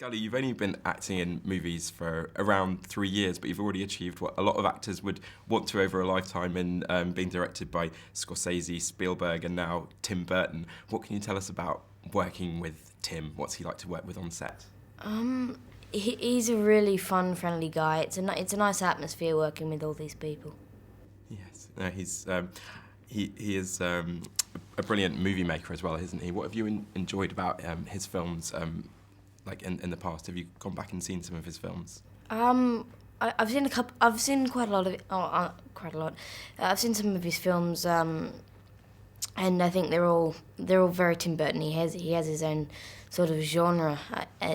Gully, you've only been acting in movies for around 3 years, but you've already achieved what a lot of actors would want to over a lifetime in being directed by Scorsese, Spielberg, and now Tim Burton. What can you tell us about working with Tim? What's he like to work with on set? He's a really fun, friendly guy. It's a nice atmosphere working with all these people. Yes, he is a brilliant movie maker as well, isn't he? What have you enjoyed about his films? Like in the past, have you gone back and seen some of his films? I've seen a couple. I've seen quite a lot of. Quite a lot. I've seen some of his films, and I think they're all very Tim Burton. He has his own sort of genre,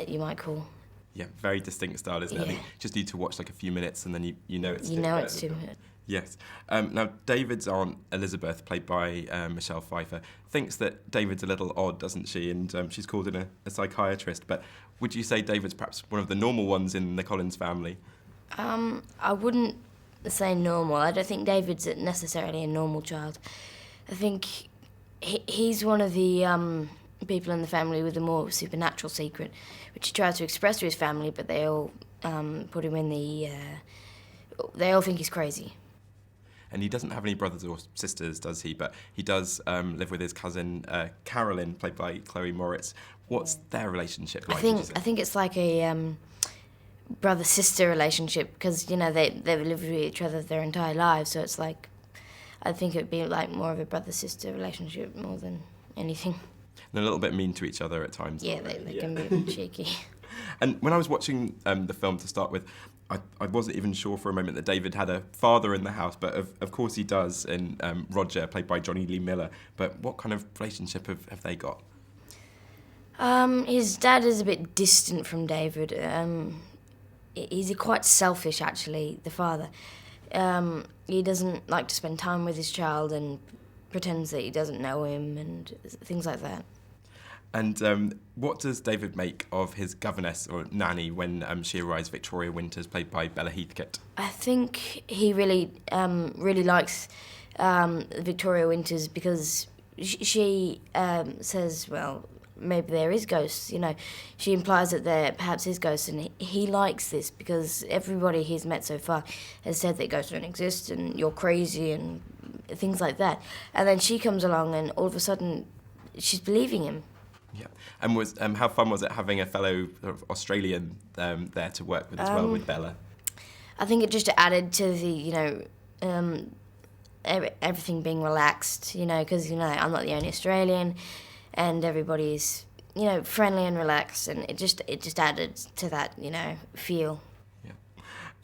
you might call. Yeah, very distinct style, isn't it? Yeah. I think you just need to watch like a few minutes and then you know it's You Tim know Burton. it's Tim Burton. Yes. Now, David's aunt, Elizabeth, played by Michelle Pfeiffer, thinks that David's a little odd, doesn't she? And she's called in a psychiatrist. But would you say David's perhaps one of the normal ones in the Collins family? I wouldn't say normal. I don't think David's necessarily a normal child. I think he's one of the people in the family with a more supernatural secret, which he tries to express to his family, but they all put him in the... they all think he's crazy. And he doesn't have any brothers or sisters, does he? But he does live with his cousin Carolyn, played by Chloe Moritz. What's their relationship like? I think it's like a brother-sister relationship because they've lived with each other their entire lives. So it's like I think it'd be like more of a brother-sister relationship more than anything. And a little bit mean to each other at times. Yeah, they can be a bit cheeky. And when I was watching the film to start with, I wasn't even sure for a moment that David had a father in the house, but of course he does in Roger, played by Johnny Lee Miller. But what kind of relationship have they got? His dad is a bit distant from David. He's quite selfish, actually, the father. He doesn't like to spend time with his child and pretends that he doesn't know him and things like that. And what does David make of his governess or nanny when she arrives, Victoria Winters, played by Bella Heathcote? I think he really likes Victoria Winters because she says, well, maybe there is ghosts. She implies that there perhaps is ghosts, and he likes this because everybody he's met so far has said that ghosts don't exist and you're crazy and things like that. And then she comes along, and all of a sudden, she's believing him. Yeah, and how fun was it having a fellow sort of Australian there to work with as well, with Bella? I think it just added to the, everything being relaxed, because, I'm not the only Australian, and everybody's, friendly and relaxed, and it just added to that, feel. Yeah.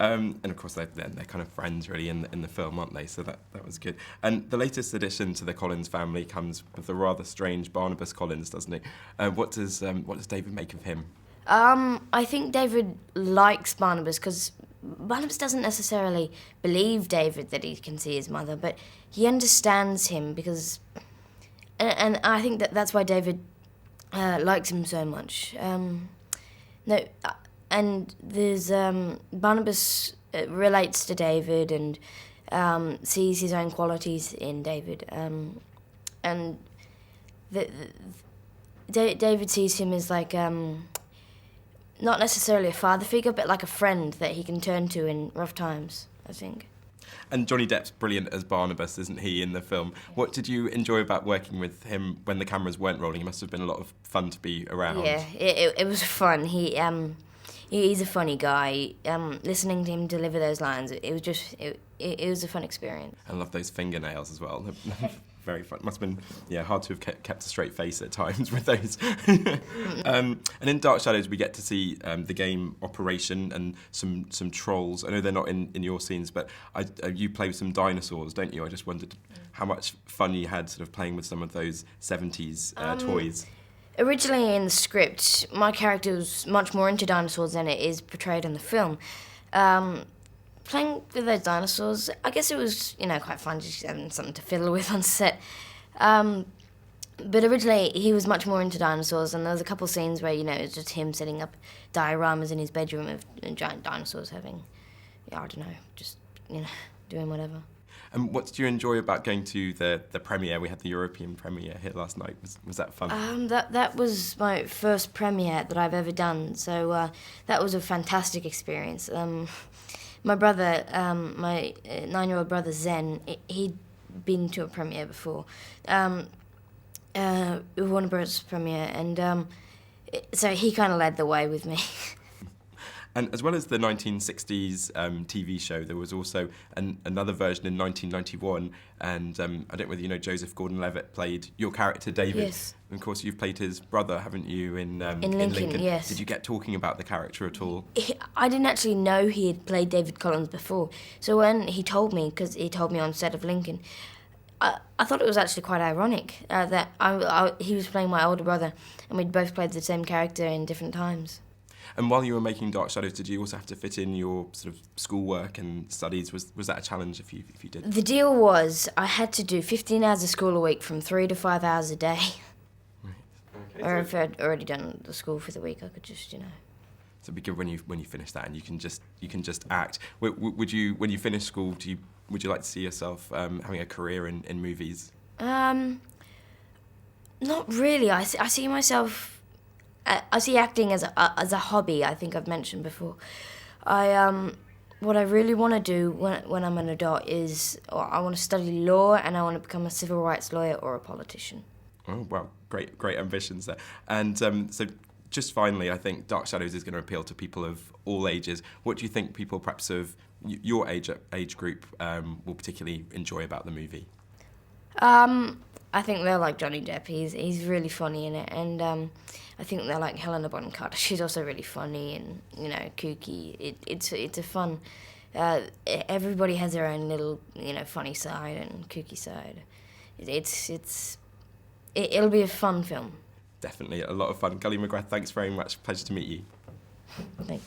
And of course they're kind of friends really in the film, aren't they? So that was good. And the latest addition to the Collins family comes with the rather strange Barnabas Collins, doesn't it? What does David make of him? I think David likes Barnabas because Barnabas doesn't necessarily believe David that he can see his mother, but he understands him because, and I think that's why David likes him so much. And there's Barnabas relates to David and sees his own qualities in David, and David sees him as like not necessarily a father figure, but like a friend that he can turn to in rough times, I think. And Johnny Depp's brilliant as Barnabas, isn't he, in the film? What did you enjoy about working with him when the cameras weren't rolling? It must have been a lot of fun to be around. Yeah, it was fun. He's a funny guy. Listening to him deliver those lines, it was a fun experience. I love those fingernails as well. Very fun. Must have been hard to have kept a straight face at times with those. And in Dark Shadows, we get to see the game Operation and some trolls. I know they're not in your scenes, but you play with some dinosaurs, don't you? I just wondered how much fun you had sort of playing with some of those 70s toys. Originally in the script, my character was much more into dinosaurs than it is portrayed in the film. Playing with those dinosaurs, I guess it was, quite fun, just having something to fiddle with on set. But originally, he was much more into dinosaurs, and there was a couple scenes where, it was just him setting up dioramas in his bedroom of giant dinosaurs having, just, doing whatever. And what did you enjoy about going to the premiere? We had the European premiere here last night. Was that fun? That was my first premiere that I've ever done, so that was a fantastic experience. My brother, my 9-year-old brother Zen, he'd been to a premiere before, Warner Bros. Premiere, and so he kind of led the way with me. And as well as the 1960s TV show, there was also another version in 1991, and I don't know whether you know Joseph Gordon-Levitt played your character David. Yes. And of course, you've played his brother, haven't you, in Lincoln, yes. Did you get talking about the character at all? I didn't actually know he had played David Collins before, so when he told me, because he told me on set of Lincoln, I thought it was actually quite ironic that he was playing my older brother, and we'd both played the same character in different times. And while you were making Dark Shadows, did you also have to fit in your sort of schoolwork and studies? Was that a challenge if you did? The deal was I had to do 15 hours of school a week from 3 to 5 hours a day. Right. Okay, Or if I'd already done the school for the week, I could just, So it'd be good when you finish that and you can just act. Would you, when you finish school, would you like to see yourself having a career in movies? Not really. I see myself. I see acting as a hobby. I think I've mentioned before. What I really want to do when I'm an adult is I want to study law and I want to become a civil rights lawyer or a politician. Oh wow, great ambitions there. And so just finally, I think Dark Shadows is going to appeal to people of all ages. What do you think people perhaps of your age group will particularly enjoy about the movie? I think they'll like Johnny Depp. He's really funny in it, and I think they'll like Helena Bonham Carter. She's also really funny and kooky. It's a fun. Everybody has their own little funny side and kooky side. It'll be a fun film. Definitely a lot of fun. Gully McGrath, thanks very much. Pleasure to meet you. Thanks.